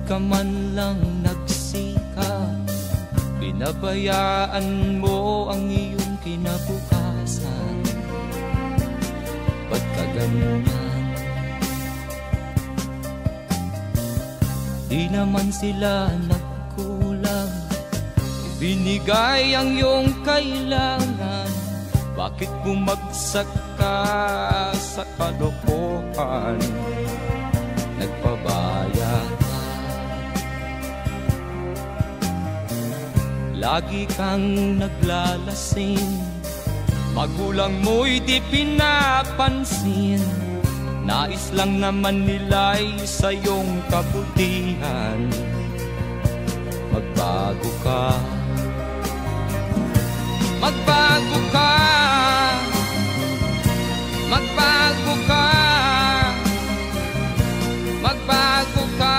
ka man lang nagsikap, pinabayaan mo ang iyong kinabukasan. Ba't ka ganyan? Di naman sila nagkulang, ibinigay ang iyong kailangan. Bakit bumagsak ka sa kalokohan? Nagpabaya ka, lagi kang naglalasing, magulang mo'y di pinapansin. Nais lang naman nila'y sa iyong kabutihan. Magbago ka, magbago ka, magbago ka, magbago ka.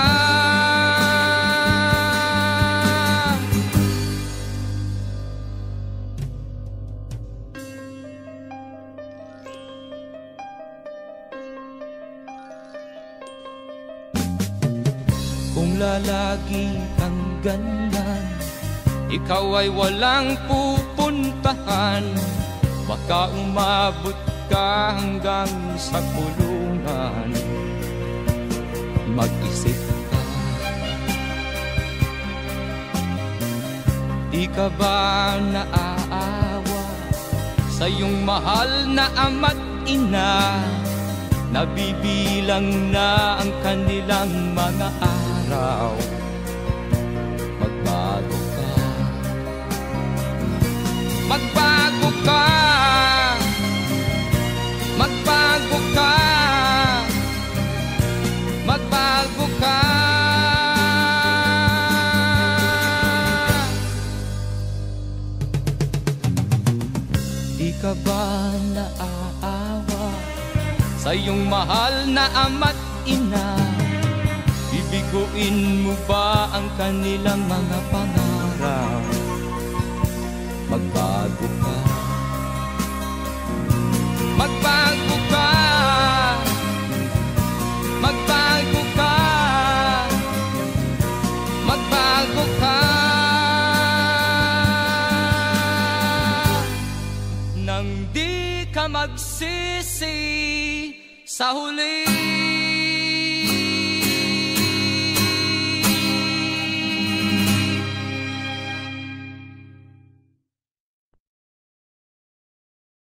Kung lalagi kang ganyan, ikaw ay walang pupuntahan. Baka umabot ka hanggang sa kulungan. Mag-isip ka, di ka ba naaawa sa iyong mahal na ama't ina? Nabibilang na ang kanilang mga araw. Magbago ka, magbago ka, magbago ka, magbago ka. Di ka ba naaawa sa iyong mahal na ama't ina? Bibiguin mo ba ang kanilang mga pangarap? Magbago ka, magbago ka, magbago ka, magbago ka. Nang di ka magsisi sa huli.